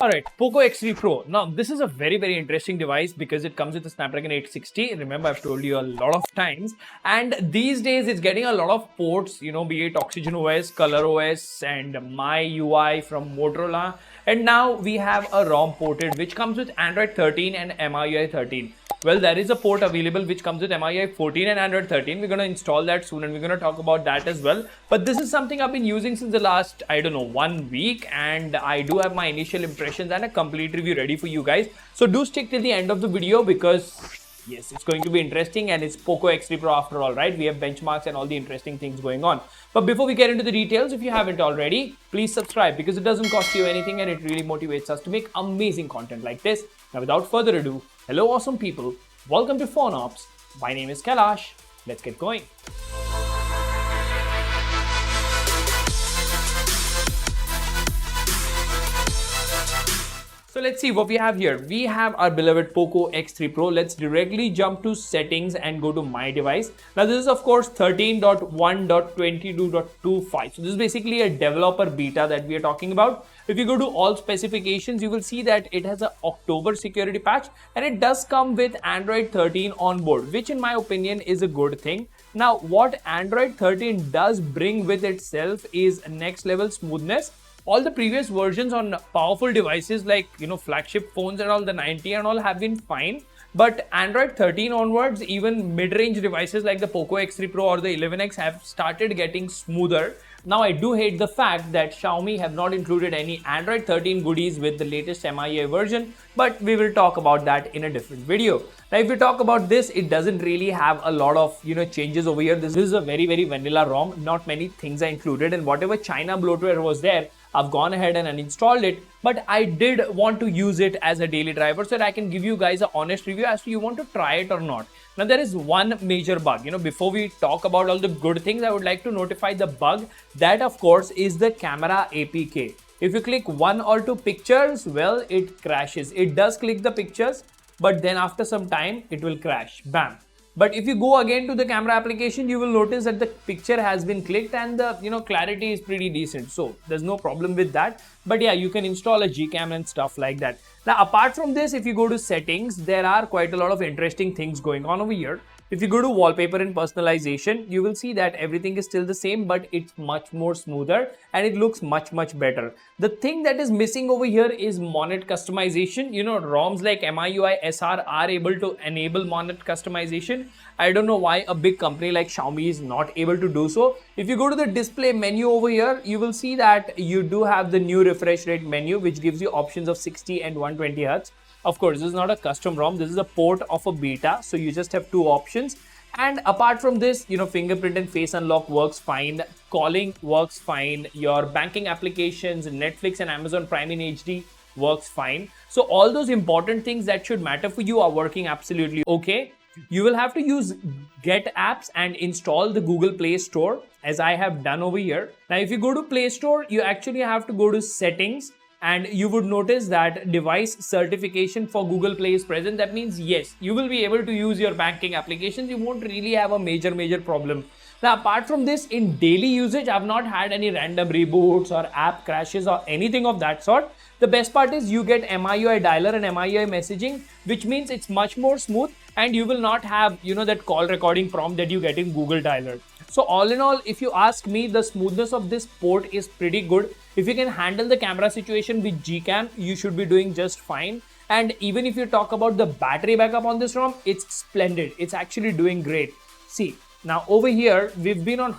Alright, Poco X3 Pro. Now, this is a very interesting device because it comes with a Snapdragon 860. Remember, I've told you a lot of times. And these days, it's getting a lot of ports, be it Oxygen OS, Color OS, and MIUI from Motorola. And now we have a ROM ported, which comes with Android 13 and MIUI 13. Well, there is a port available which comes with MIUI 14 and Android 13. We're going to install that soon and we're going to talk about that as well. But this is something I've been using since the last, 1 week, and I do have my initial impressions and a complete review ready for you guys. So do stick till the end of the video because yes, it's going to be interesting and it's Poco X3 Pro after all, right? We have benchmarks and all the interesting things going on. But before we get into the details, if you haven't already, please subscribe because it doesn't cost you anything and it really motivates us to make amazing content like this. Now, without further ado, hello awesome people, welcome to PhoneOps. My name is Kailash. Let's get going. So let's see what we have here. We have our beloved Poco X3 Pro. Let's directly jump to settings and go to my device. Now this is of course 13.1.22.25. So this is basically a developer beta that we are talking about. If you go to all specifications, you will see that it has an October security patch and it does come with Android 13 on board, which in my opinion is a good thing. Now what Android 13 does bring with itself is next level smoothness. All the previous versions on powerful devices like flagship phones and all, the 90 and all, have been fine, but Android 13 onwards, even mid-range devices like the Poco X3 Pro or the 11X have started getting smoother. Now I do hate the fact that Xiaomi have not included any Android 13 goodies with the latest MIUI version, but we will talk about that in a different video. Now if we talk about this, it doesn't really have a lot of changes over here. This is a very vanilla ROM. Not many things are included, and whatever China bloatware was there, I've gone ahead and uninstalled it, but I did want to use it as a daily driver so that I can give you guys an honest review as to you want to try it or not. Now there is one major bug. Before we talk about all the good things, I would like to notify the bug. That of course is the camera APK. If you click one or two pictures, well, it crashes. It does click the pictures, but then after some time it will crash. Bam. But if you go again to the camera application, you will notice that the picture has been clicked and the clarity is pretty decent. So there's no problem with that. But yeah, you can install a Gcam and stuff like that. Now apart from this, if you go to settings, there are quite a lot of interesting things going on over here. If you go to wallpaper and personalization, you will see that everything is still the same, but it's much more smoother and it looks much better. The thing that is missing over here is monet customization. ROMs like MIUI SR are able to enable monet customization. I don't know why a big company like Xiaomi is not able to do so. If you go to the display menu over here, you will see that you do have the new refresh rate menu, which gives you options of 60 and 120 Hz. Of course, this is not a custom ROM. This is a port of a beta. So you just have two options. And apart from this, fingerprint and face unlock works fine. Calling works fine. Your banking applications, Netflix and Amazon Prime in HD works fine. So all those important things that should matter for you are working absolutely okay. You will have to use Get Apps and install the Google Play Store, as I have done over here. Now, if you go to Play Store, you actually have to go to Settings. And you would notice that device certification for Google Play is present. That means yes, you will be able to use your banking applications. You won't really have a major problem. Now apart from this, in daily usage, I've not had any random reboots or app crashes or anything of that sort. The best part is you get MIUI dialer and MIUI messaging, which means it's much more smooth and you will not have that call recording prompt that you get in Google Dialer. So all in all, if you ask me, the smoothness of this port is pretty good. If you can handle the camera situation with Gcam, you should be doing just fine. And even if you talk about the battery backup on this ROM, it's splendid. It's actually doing great. See, now over here, we've been on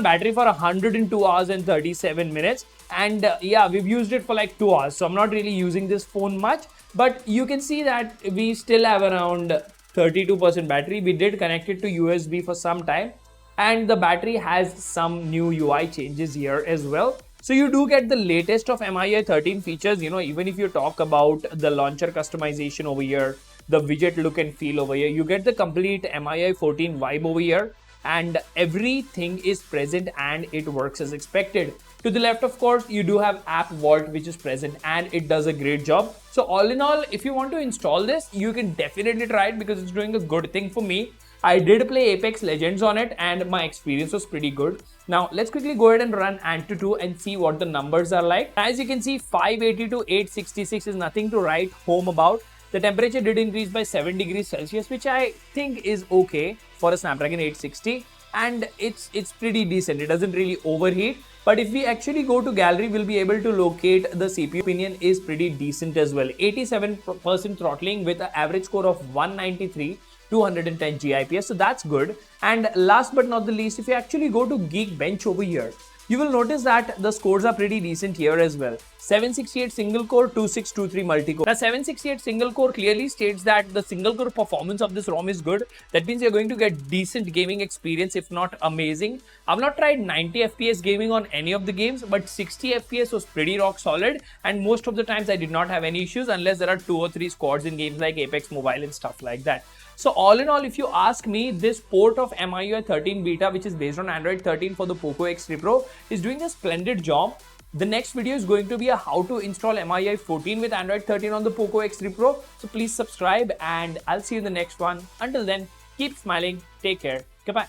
battery for 102 hours and 37 minutes. And yeah, we've used it for like 2 hours. So I'm not really using this phone much, but you can see that we still have around 32% battery. We did connect it to USB for some time. And the battery has some new UI changes here as well. So you do get the latest of MIUI 13 features, even if you talk about the launcher customization over here, the widget look and feel over here, you get the complete MIUI 14 vibe over here, and everything is present and it works as expected. To the left, of course, you do have App Vault, which is present and it does a great job. So all in all, if you want to install this, you can definitely try it because it's doing a good thing for me. I did play Apex Legends on it and my experience was pretty good. Now let's quickly go ahead and run Antutu and see what the numbers are like. As you can see, 580 to 866 is nothing to write home about. The temperature did increase by 7 degrees Celsius, which I think is okay for a Snapdragon 860, and it's pretty decent. It doesn't really overheat. But if we actually go to gallery, we'll be able to locate the CPU. Opinion is pretty decent as well. 87% throttling with an average score of 193. 210 GIPS, so that's good. And last but not the least, if you actually go to Geekbench over here, you will notice that the scores are pretty decent here as well. 768 single core, 2623 multi-core. Now 768 single core clearly states that the single core performance of this ROM is good. That means you're going to get decent gaming experience, if not amazing. I've not tried 90 FPS gaming on any of the games, but 60 FPS was pretty rock solid, and most of the times I did not have any issues unless there are 2 or 3 squads in games like Apex Mobile and stuff like that. So all in all, if you ask me, this port of MIUI 13 beta, which is based on Android 13 for the Poco X3 Pro, is doing a splendid job. The next video is going to be a how to install MIUI 14 with Android 13 on the Poco X3 Pro. So please subscribe and I'll see you in the next one. Until then, keep smiling, take care, goodbye.